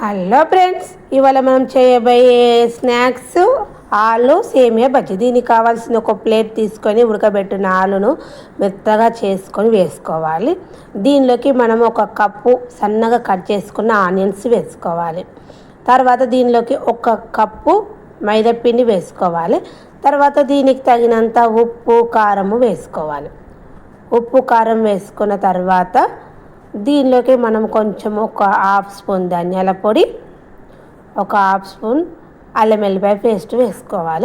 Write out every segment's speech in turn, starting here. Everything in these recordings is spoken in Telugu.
హలో ఫ్రెండ్స్, ఇవాళ మనం చేయబోయే స్నాక్స్ ఆలు సేమియా బజ్జీ. దీనికి కావాల్సిన ఒక ప్లేట్ తీసుకొని ఉడకబెట్టిన ఆలును మెత్తగా చేసుకొని వేసుకోవాలి. దీనిలోకి మనం ఒక కప్పు సన్నగా కట్ చేసుకున్న ఆనియన్స్ వేసుకోవాలి. తర్వాత దీనిలోకి ఒక కప్పు మైదా పిండి వేసుకోవాలి. తర్వాత దీనికి తగినంత ఉప్పు కారము వేసుకోవాలి. ఉప్పు కారం వేసుకున్న తర్వాత దీనిలోకి మనం కొంచెం ఒక హాఫ్ స్పూన్ ధనియాల పొడి, ఒక హాఫ్ స్పూన్ అల్లం వెల్లిపాయ పేస్ట్ వేసుకోవాలి.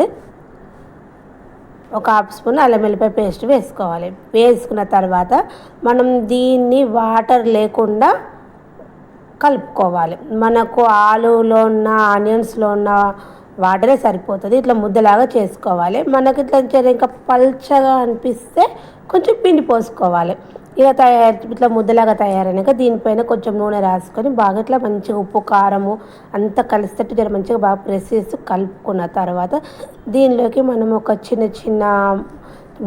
వేసుకున్న తర్వాత మనం దీన్ని వాటర్ లేకుండా కలుపుకోవాలి. మనకు ఆలులో ఉన్న ఆనియన్స్లో ఉన్న వాటరే సరిపోతుంది. ఇట్లా ముద్దలాగా చేసుకోవాలి. మనకి ఇంకా పల్చగా అనిపిస్తే కొంచెం పిండి పోసుకోవాలి. ఇట్లా ముద్దలాగా తయారైనాక దీనిపైన కొంచెం నూనె రాసుకొని బాగా ఇట్లా మంచిగా ఉప్పు కారము అంతా కలిసేటట్టు జర మంచిగా బాగా ప్రెస్ చేసి కలుపుకున్న తర్వాత దీనిలోకి మనం ఒక చిన్న చిన్న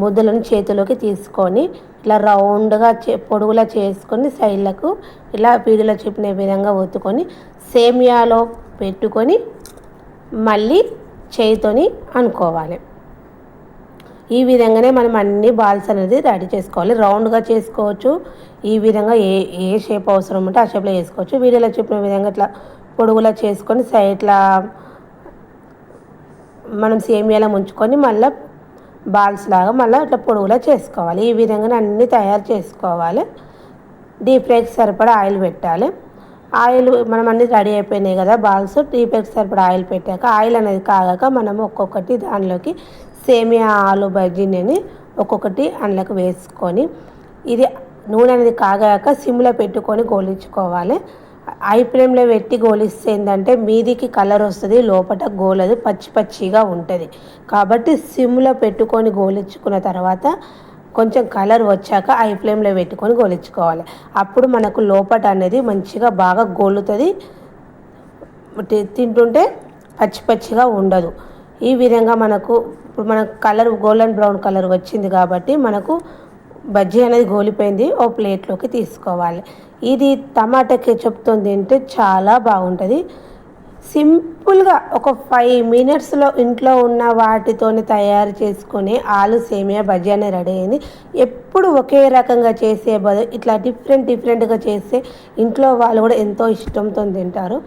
ముద్దలను చేతిలోకి తీసుకొని ఇట్లా రౌండ్గా పొడుగులా చేసుకొని సైడ్లకు ఇలా వీడియోలో చెప్పిన విధంగా ఒత్తుకొని సేమియాలో పెట్టుకొని మళ్ళీ చేయితోని అనుకోవాలి. ఈ విధంగానే మనం అన్ని బాల్స్ అనేది రెడీ చేసుకోవాలి. రౌండ్గా చేసుకోవచ్చు. ఈ విధంగా ఏ షేప్ అవసరం ఉంటే ఆ షేప్లో చేసుకోవచ్చు. వీడియోలో చెప్పిన విధంగా ఇట్లా పొడుగులా చేసుకొని సైడ్లా మనం సేమియాలో ముంచుకొని మళ్ళీ బాల్స్ లాగా మళ్ళీ ఇట్లా పొడుగులా చేసుకోవాలి. ఈ విధంగానే అన్నీ తయారు చేసుకోవాలి. డీప్ ఫ్రైకి సరిపడా ఆయిల్ పెట్టాలి. ఆయిల్ మనం అన్నీ రెడీ అయిపోయినాయి కదా బాల్స్. డీప్ ఫ్రైకి సరిపడా ఆయిల్ పెట్టాక ఆయిల్ అనేది కాగాక మనం ఒక్కొక్కటి దానిలోకి సేమియా ఆలు బజ్జీని ఒక్కొక్కటి అందులోకి వేసుకొని ఇది నూనె అనేది కాగాక సిమ్లో పెట్టుకొని గోలించుకోవాలి. హై ఫ్లేమ్లో పెట్టి గోలిస్తే ఏంటంటే మీదికి కలర్ వస్తుంది, లోపల గోలదు, పచ్చి పచ్చిగా ఉంటుంది. కాబట్టి సిమ్లో పెట్టుకొని గోలించుకున్న తర్వాత కొంచెం కలర్ వచ్చాక హై ఫ్లేమ్లో పెట్టుకొని గోలించుకోవాలి. అప్పుడు మనకు లోపల అనేది మంచిగా బాగా గోలుతుంది, తింటుంటే పచ్చి పచ్చిగా ఉండదు. ఈ విధంగా ఇప్పుడు మనకు కలర్ గోల్డెన్ బ్రౌన్ కలర్ వచ్చింది కాబట్టి మనకు బజ్జీ అనేది గోలిపోయింది. ఓ ప్లేట్లోకి తీసుకోవాలి. ఇది టమాటా కెచప్తో తింటే చాలా బాగుంటుంది. సింపుల్గా ఒక 5 మినిట్స్లో ఇంట్లో ఉన్న వాటితోని తయారు చేసుకునే ఆలు సేమియా బజ్జీ అనేది రెడీ అయింది. ఎప్పుడు ఒకే రకంగా చేసే బదులు ఇట్లా డిఫరెంట్గా చేస్తే ఇంట్లో వాళ్ళు కూడా ఎంతో ఇష్టంతో తింటారు.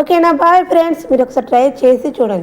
ఓకేనా? బాయ్ ఫ్రెండ్స్, మీరు ఒకసారి ట్రై చేసి చూడండి.